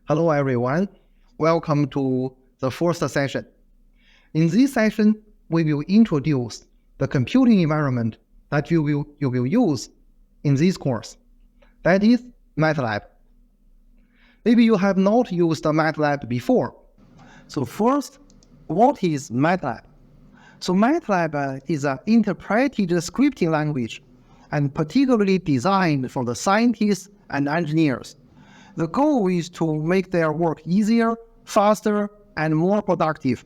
Hello everyone, welcome to the first session. In this session, we will introduce the computing environment that you will use in this course. That is MATLAB. Maybe you have not used MATLAB before. So first, what is MATLAB? So MATLAB is an interpreted scripting language and particularly designed for the scientists and engineers. The goal is to make their work easier, faster, and more productive.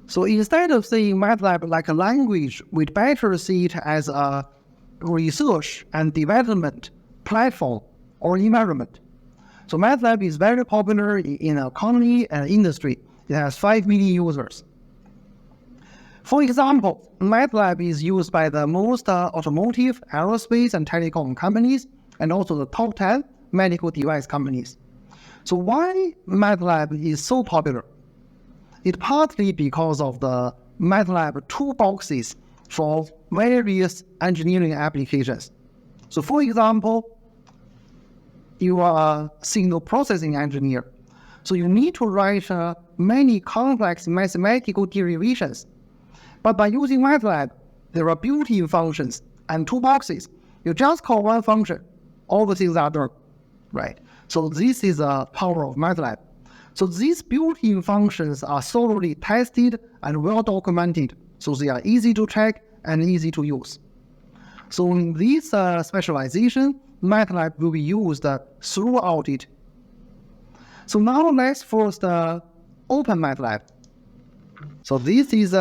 So instead of saying MATLAB like a language, we'd better see it as a research and development platform or environment. So MATLAB is very popular in economy and industry. It has 5 million users. For example, MATLAB is used by the most automotive, aerospace, and telecom companies, and also the top 10 medical device companies. So why MATLAB is so popular? It's partly because of the MATLAB toolboxes for various engineering applications. So for example, you are a signal processing engineer. So you need to write many complex mathematical derivations. But by using MATLAB, there are built-in functions and toolboxes. You just call one function, all the things are done. Right. So this is the power of MATLAB. So these built-in functions are thoroughly tested and well documented. So they are easy to check and easy to use. So in this specialization, MATLAB will be used throughout it. So now let's first open MATLAB. So this is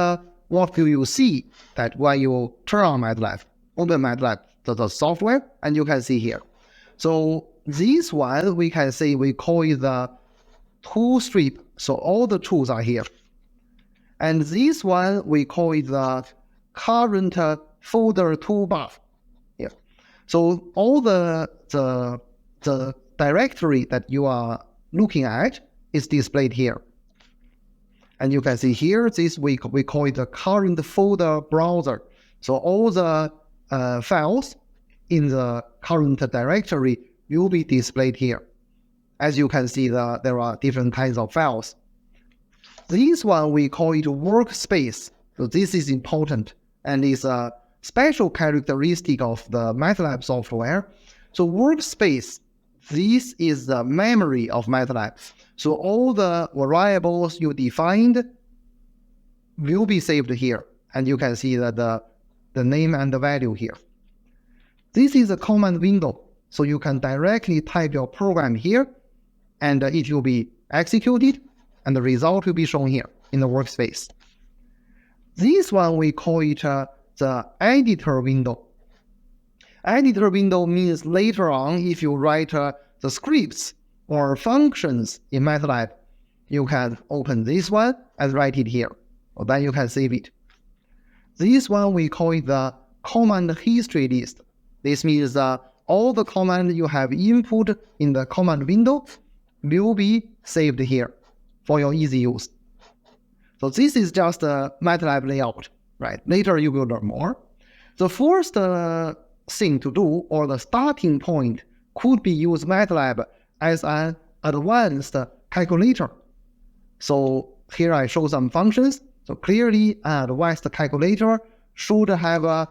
what you will see that when you turn on MATLAB, open MATLAB, the software, and you can see here. So this one, we can say we call it the tool strip. So all the tools are here. And this one, we call it the current folder toolbar here. So all the directory that you are looking at is displayed here. And you can see here, this we call it the current folder browser. So all the files in the current directory will be displayed here. As you can see, there are different kinds of files. This one, we call it workspace. So this is important and is a special characteristic of the MATLAB software. So workspace, this is the memory of MATLAB. So all the variables you defined will be saved here. And you can see that the name and the value here. This is a command window. So you can directly type your program here, and it will be executed, and the result will be shown here in the workspace. This one, we call it the editor window. Editor window means later on, if you write the scripts or functions in MATLAB, you can open this one and write it here, or then you can save it. This one, we call it the command history list. This means all the commands you have input in the command window will be saved here for your easy use. So this is just a MATLAB layout, right? Later you will learn more. The first thing to do, or the starting point, could be use MATLAB as an advanced calculator. So here I show some functions. So clearly an advanced calculator should have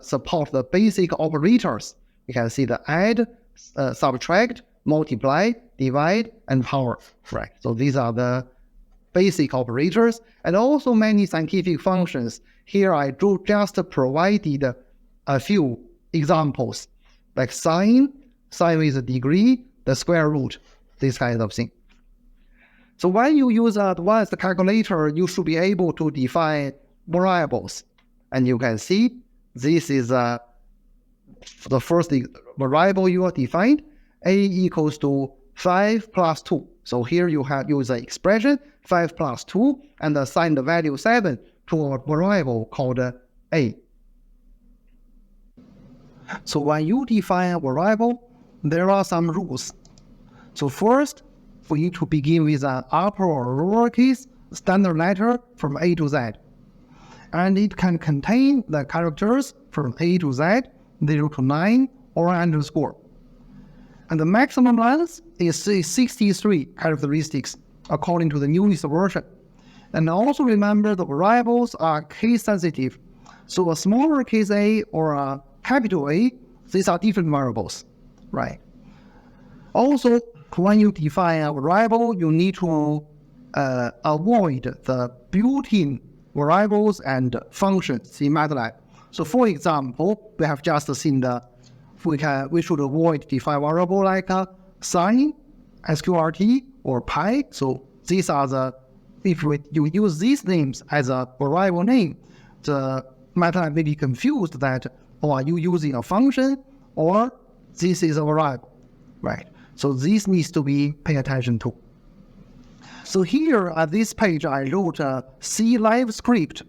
support the basic operators. You can see the add, subtract, multiply, divide, and power. Right. So these are the basic operators, and also many scientific functions. Here I just provided a few examples, like sine with a degree, the square root, this kind of thing. So when you use an advanced calculator, you should be able to define variables. And you can see this is the first variable you are defined, a equals to 5 plus 2. So here you have use the expression 5 plus 2 and assign the value 7 to a variable called a. So when you define a variable, there are some rules. So first, we need to begin with an upper or lowercase standard letter from A to Z. And it can contain the characters from A to Z, 0 to 9, or underscore. And the maximum length is 63 characteristics according to the newest version. And also remember the variables are case sensitive. So a smaller case A or a capital A, these are different variables, right? Also, when you define a variable, you need to avoid the built-in variables and functions in MATLAB. So for example, we have just seen we should avoid define variable like sine, sqrt, or pi. So these are if you use these names as a variable name, the MATLAB may be confused that, are you using a function or this is a variable, right? So this needs to be paid attention to. So here at this page, I wrote a C live script.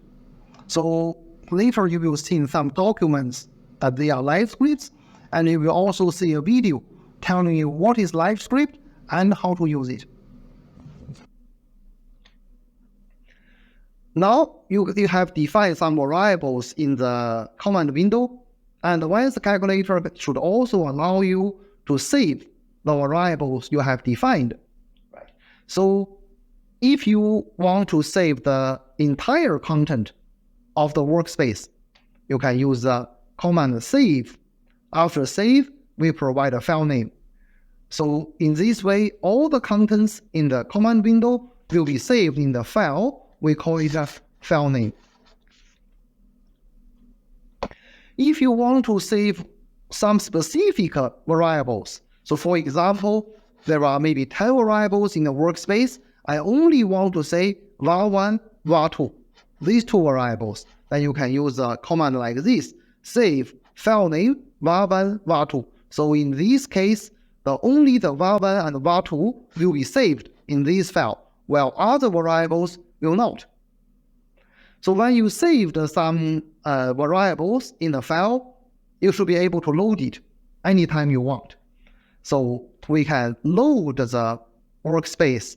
So later you will see in some documents that they are live scripts, and you will also see a video telling you what is live script and how to use it. Now you have defined some variables in the command window, and once the calculator should also allow you to save the variables you have defined. Right. So if you want to save the entire content of the workspace, you can use the command save. After save, we provide a file name. So in this way, all the contents in the command window will be saved in the file. We call it a file name. If you want to save some specific variables, so for example, there are maybe 10 variables in the workspace, I only want to say var1, var2, these two variables, then you can use a command like this, save file name var1, var2. So in this case, only the var1 and var2 will be saved in this file, while other variables will not. So when you saved some variables in the file, you should be able to load it anytime you want. So we can load the workspace,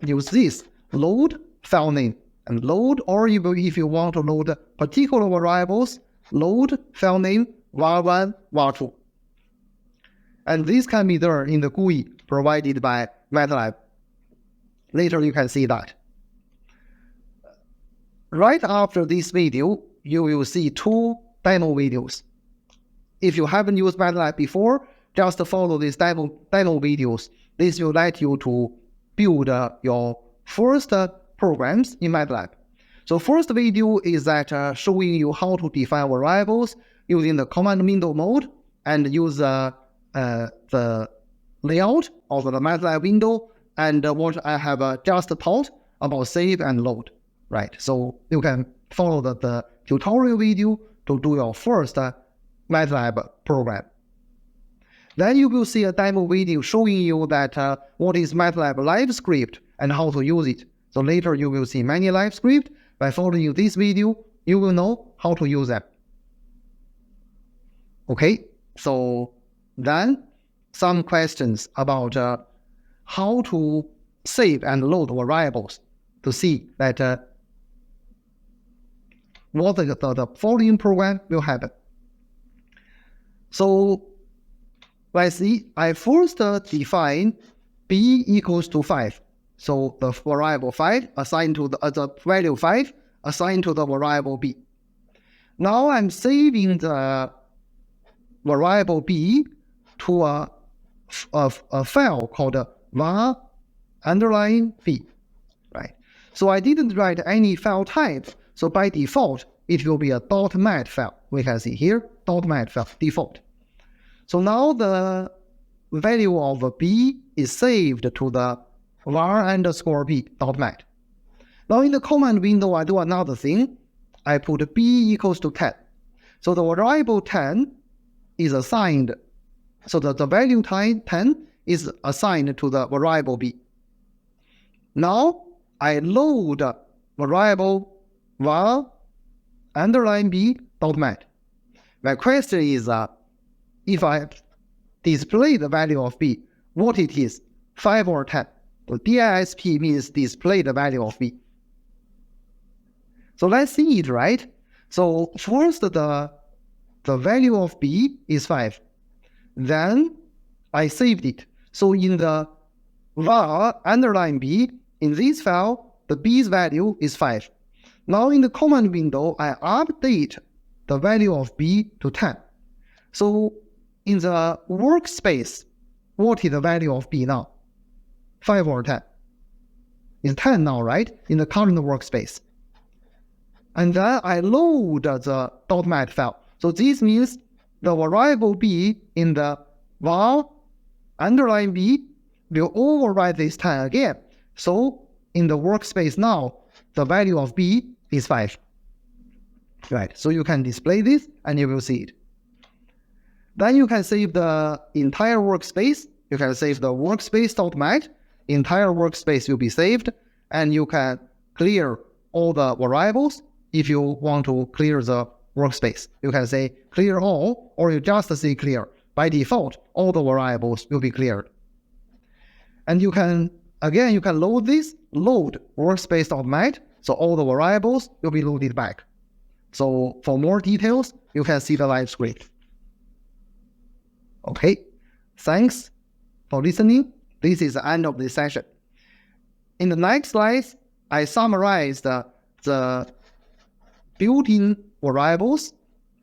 use this, load file name, and load, or if you want to load particular variables, load file name var1, var2. And this can be done in the GUI provided by MATLAB. Later you can see that. Right after this video, you will see two demo videos. If you haven't used MATLAB before, just follow these demo videos. This will let you to build your first programs in MATLAB. So first video is that showing you how to define variables using the command window mode and use the layout of the MATLAB window and what I have just taught about save and load. Right, so you can follow the tutorial video to do your first MATLAB program. Then you will see a demo video showing you that what is MATLAB live script and how to use it. So later you will see many live script. By following this video, you will know how to use them. Okay, so then some questions about how to save and load variables to see that what the following program will happen. So let's see, I first define b equals to 5. So the variable 5 assigned to the value 5 assigned to the variable b. Now I'm saving the variable b to a file called var underline b, right? So I didn't write any file type. So by default, it will be a .mat file. We can see here, .mat file, default. So now the value of b is saved to the var underscore b .mat. Now in the command window, I do another thing. I put b equals to 10. So the variable 10 is assigned. So the value 10 is assigned to the variable b. Now I load variable var underline b .mat. My question is if I display the value of b, what it is, 5 or 10? So disp means display the value of b. So let's see it, right? So first the value of b is 5. Then I saved it. So in the var underline b, in this file, the b's value is 5. Now in the command window, I update the value of b to 10. So in the workspace, what is the value of b now? 5 or 10? It's 10 now, right? In the current workspace. And then I load the .mat file. So this means the variable b in the var underline b will override this 10 again. So in the workspace now, the value of b is 5. Right, so you can display this and you will see it. Then you can save the entire workspace. You can save the workspace.mat. Entire workspace will be saved, and you can clear all the variables. If you want to clear the workspace, you can say clear all, or you just say clear. By default, all the variables will be cleared. And you can load this, load workspace.mat, so all the variables will be loaded back. So for more details, you can see the live screen. Okay, thanks for listening. This is the end of this session. In the next slides, I summarized the built-in variables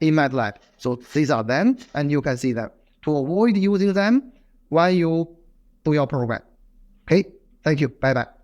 in MATLAB. So these are them, and you can see them to avoid using them when you do your program. Okay, thank you. Bye-bye.